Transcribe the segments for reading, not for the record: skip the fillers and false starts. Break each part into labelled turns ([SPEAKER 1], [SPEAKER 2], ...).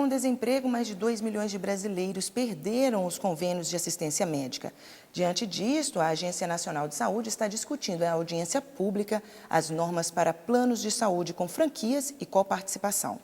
[SPEAKER 1] Com o desemprego, mais de 2 milhões de brasileiros perderam os convênios de assistência médica. Diante disto, a Agência Nacional de Saúde está discutindo em audiência pública as normas para planos de saúde com franquias e coparticipação.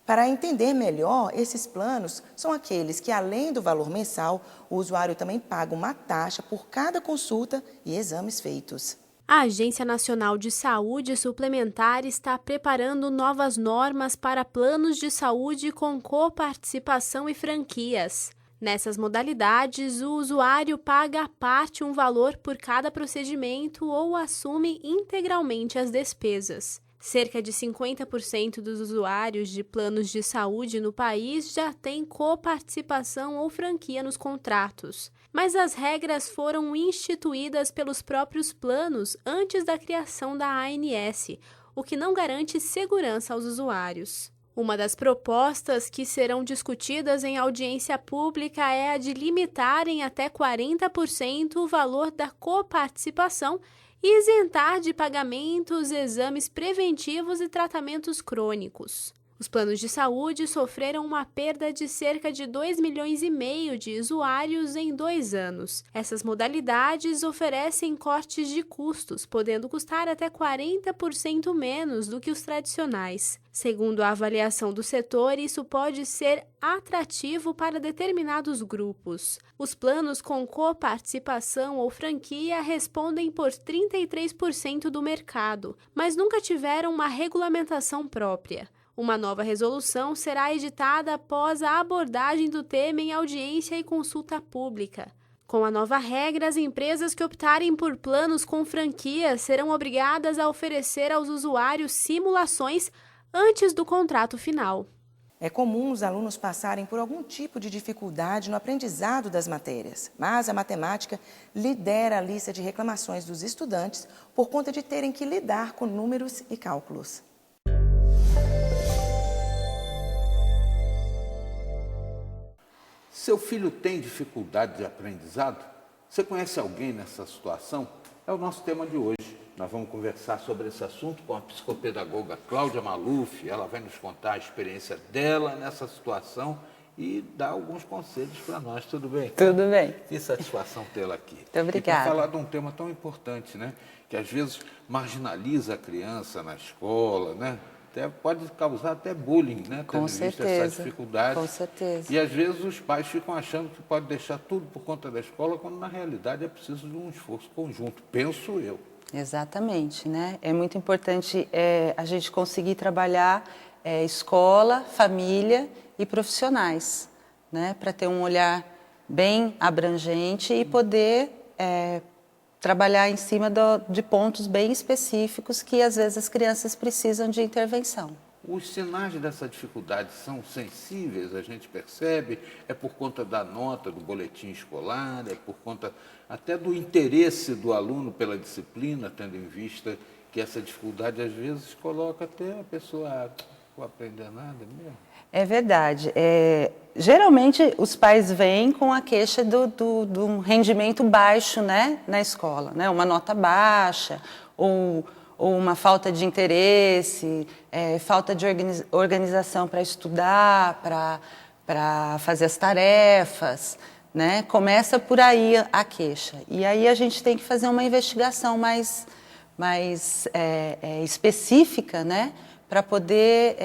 [SPEAKER 1] Para entender melhor, esses planos são aqueles que, além do valor mensal, o usuário também paga uma taxa por cada consulta e exames feitos.
[SPEAKER 2] A Agência Nacional de Saúde Suplementar está preparando novas normas para planos de saúde com coparticipação e franquias. Nessas modalidades, o usuário paga à parte um valor por cada procedimento ou assume integralmente as despesas. Cerca de 50% dos usuários de planos de saúde no país já têm coparticipação ou franquia nos contratos. Mas as regras foram instituídas pelos próprios planos antes da criação da ANS, o que não garante segurança aos usuários. Uma das propostas que serão discutidas em audiência pública é a de limitar em até 40% o valor da coparticipação e isentar de pagamentos exames preventivos e tratamentos crônicos. Os planos de saúde sofreram uma perda de cerca de 2,5 milhões de usuários em 2 anos. Essas modalidades oferecem cortes de custos, podendo custar até 40% menos do que os tradicionais. Segundo a avaliação do setor, isso pode ser atrativo para determinados grupos. Os planos com coparticipação ou franquia respondem por 33% do mercado, mas nunca tiveram uma regulamentação própria. Uma nova resolução será editada após a abordagem do tema em audiência e consulta pública. Com a nova regra, as empresas que optarem por planos com franquia serão obrigadas a oferecer aos usuários simulações antes do contrato final.
[SPEAKER 1] É comum os alunos passarem por algum tipo de dificuldade no aprendizado das matérias, mas a matemática lidera a lista de reclamações dos estudantes por conta de terem que lidar com números e cálculos.
[SPEAKER 3] Seu filho tem dificuldade de aprendizado? Você conhece alguém nessa situação? É o nosso tema de hoje. Nós vamos conversar sobre esse assunto com a psicopedagoga Cláudia Maluf. Ela vai nos contar a experiência dela nessa situação e dar alguns conselhos para nós. Tudo bem?
[SPEAKER 4] Tudo bem.
[SPEAKER 3] Que satisfação tê-la aqui.
[SPEAKER 4] Muito obrigada.
[SPEAKER 3] E para falar de um tema tão importante, né? Que às vezes marginaliza a criança na escola, né? Pode causar até bullying, né?
[SPEAKER 4] Com certeza.
[SPEAKER 3] Essa dificuldade.
[SPEAKER 4] Com certeza.
[SPEAKER 3] E às vezes os pais ficam achando que pode deixar tudo por conta da escola, quando na realidade é preciso de um esforço conjunto, penso eu.
[SPEAKER 4] Exatamente, né? É muito importante a gente conseguir trabalhar escola, família e profissionais, né? Para ter um olhar bem abrangente e poder trabalhar em cima de pontos bem específicos que às vezes as crianças precisam de intervenção.
[SPEAKER 3] Os sinais dessa dificuldade são sensíveis, a gente percebe, é por conta da nota do boletim escolar, é por conta até do interesse do aluno pela disciplina, tendo em vista que essa dificuldade às vezes coloca até a pessoa, não vou aprender nada mesmo.
[SPEAKER 4] É verdade. Geralmente os pais vêm com a queixa do rendimento baixo, né, na escola, né? Uma nota baixa ou uma falta de interesse, falta de organização para estudar, para fazer as tarefas, né? Começa por aí a queixa. E aí a gente tem que fazer uma investigação mais específica, né? Para poder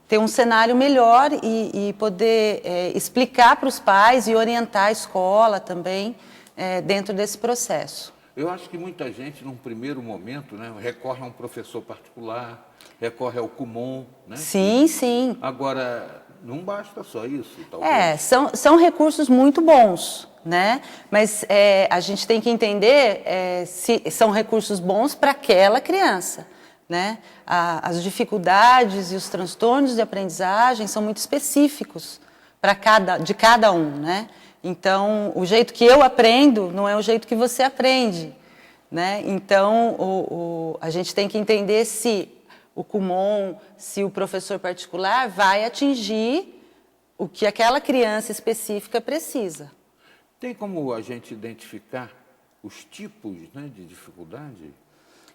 [SPEAKER 4] ter um cenário melhor e poder explicar para os pais e orientar a escola também dentro desse processo.
[SPEAKER 3] Eu acho que muita gente, num primeiro momento, né, recorre a um professor particular, recorre ao Kumon, né?
[SPEAKER 4] Sim, sim.
[SPEAKER 3] Agora, não basta só isso, talvez.
[SPEAKER 4] São recursos muito bons, né? Mas a gente tem que entender se são recursos bons para aquela criança, né? As dificuldades e os transtornos de aprendizagem são muito específicos de cada um, né? Então, o jeito que eu aprendo não é o jeito que você aprende, né? Então, a gente tem que entender se o Kumon, se o professor particular vai atingir o que aquela criança específica precisa.
[SPEAKER 3] Tem como a gente identificar os tipos, né, de dificuldade?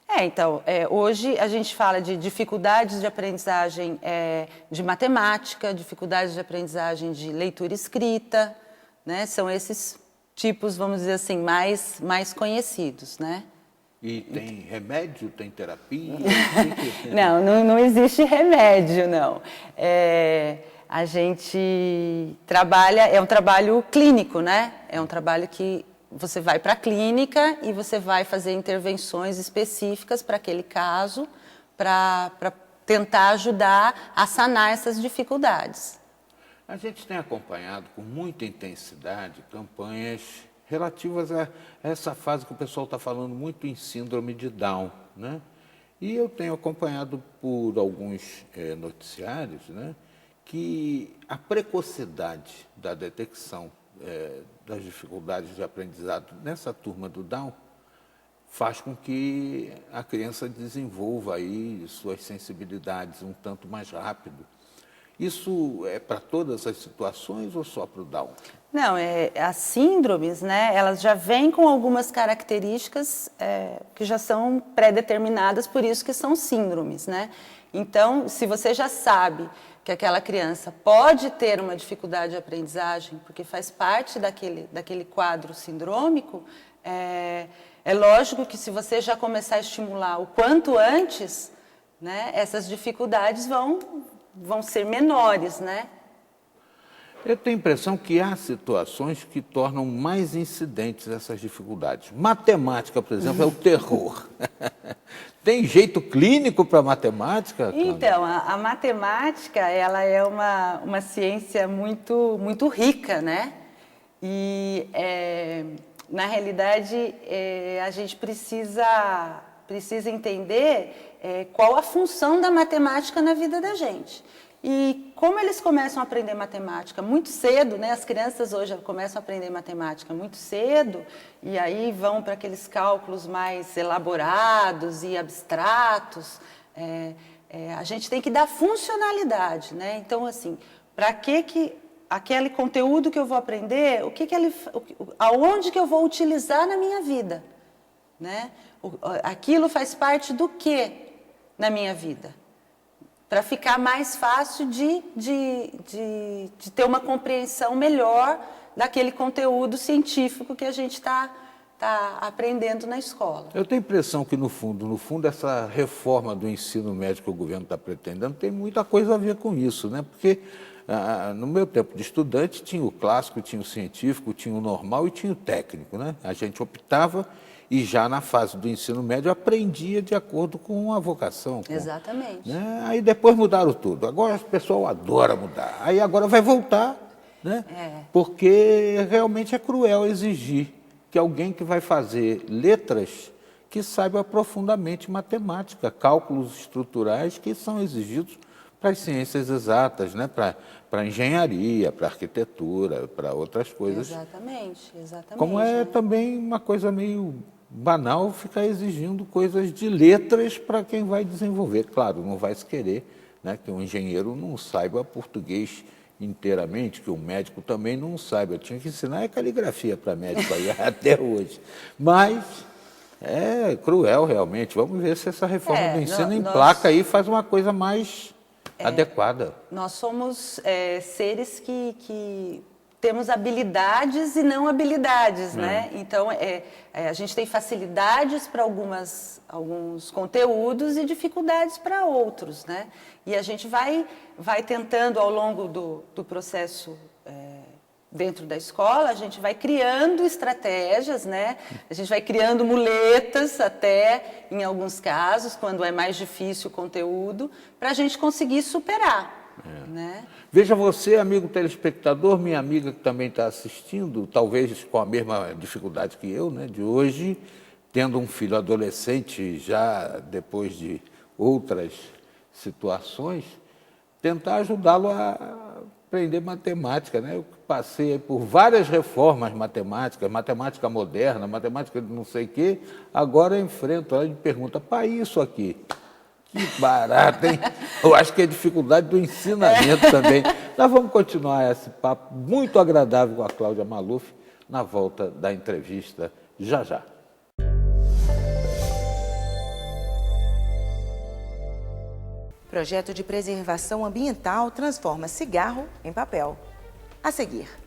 [SPEAKER 4] Então, hoje a gente fala de dificuldades de aprendizagem de matemática, dificuldades de aprendizagem de leitura e escrita, né? São esses tipos, vamos dizer assim, mais conhecidos, né?
[SPEAKER 3] E tem remédio, tem terapia?
[SPEAKER 4] Não existe remédio, não. A gente trabalha, é um trabalho clínico, né? É um trabalho que você vai para a clínica e você vai fazer intervenções específicas para aquele caso, para tentar ajudar a sanar essas dificuldades.
[SPEAKER 3] A gente tem acompanhado com muita intensidade campanhas relativas a essa fase que o pessoal está falando muito em síndrome de Down, né? E eu tenho acompanhado por alguns noticiários, né, que a precocidade da detecção das dificuldades de aprendizado nessa turma do Down faz com que a criança desenvolva aí suas sensibilidades um tanto mais rápido. Isso é para todas as situações ou só para o Down?
[SPEAKER 4] Não, as síndromes, né, elas já vêm com algumas características que já são pré-determinadas, por isso que são síndromes, né? Então, se você já sabe que aquela criança pode ter uma dificuldade de aprendizagem, porque faz parte daquele quadro sindrômico, é lógico que se você já começar a estimular o quanto antes, né, essas dificuldades vão ser menores, né?
[SPEAKER 3] Eu tenho a impressão que há situações que tornam mais incidentes essas dificuldades. Matemática, por exemplo, é o terror. Tem jeito clínico para matemática?
[SPEAKER 4] Então, a matemática, ela é uma ciência muito, muito rica, né? E, na realidade, a gente precisa entender qual a função da matemática na vida da gente. E como eles começam a aprender matemática muito cedo, né? As crianças hoje começam a aprender matemática muito cedo, e aí vão para aqueles cálculos mais elaborados e abstratos, a gente tem que dar funcionalidade, né? Então, assim, para que aquele conteúdo que eu vou aprender, aonde que eu vou utilizar na minha vida, né? Aquilo faz parte do que na minha vida? Para ficar mais fácil de ter uma compreensão melhor daquele conteúdo científico que a gente está aprendendo na escola.
[SPEAKER 3] Eu tenho a impressão que, no fundo, essa reforma do ensino médio que o governo está pretendendo tem muita coisa a ver com isso, né? Porque no meu tempo de estudante tinha o clássico, tinha o científico, tinha o normal e tinha o técnico, né? A gente optava e já na fase do ensino médio aprendia de acordo com a vocação.
[SPEAKER 4] Exatamente.
[SPEAKER 3] Né? Aí depois mudaram tudo. Agora o pessoal adora mudar. Aí agora vai voltar, né? Porque realmente é cruel exigir que alguém que vai fazer letras que saiba profundamente matemática, cálculos estruturais que são exigidos para as ciências exatas, né? Para engenharia, para arquitetura, para outras coisas.
[SPEAKER 4] Exatamente.
[SPEAKER 3] Como é também uma coisa meio banal ficar exigindo coisas de letras para quem vai desenvolver. Claro, não vai se querer, né, que um engenheiro não saiba português inteiramente, que o médico também não saiba. Eu tinha que ensinar a caligrafia para médico aí até hoje. Mas é cruel realmente. Vamos ver se essa reforma do ensino emplaca aí e faz uma coisa mais adequada.
[SPEAKER 4] Nós somos seres que temos habilidades e não habilidades, né? Então, a gente tem facilidades para alguns conteúdos e dificuldades para outros, né? E a gente vai tentando, ao longo do processo dentro da escola, a gente vai criando estratégias, né? A gente vai criando muletas até, em alguns casos, quando é mais difícil o conteúdo, para a gente conseguir superar. Né?
[SPEAKER 3] Veja você, amigo telespectador, minha amiga que também está assistindo, talvez com a mesma dificuldade que eu, né, de hoje, tendo um filho adolescente já depois de outras situações, tentar ajudá-lo a aprender matemática, né? Eu passei por várias reformas matemáticas, matemática moderna, matemática de não sei o quê, agora eu enfrento, ela me pergunta, pai, isso aqui? Que barato, hein? Eu acho que é dificuldade do ensinamento também. Nós vamos continuar esse papo muito agradável com a Cláudia Maluf na volta da entrevista já já.
[SPEAKER 1] Projeto de preservação ambiental transforma cigarro em papel. A seguir.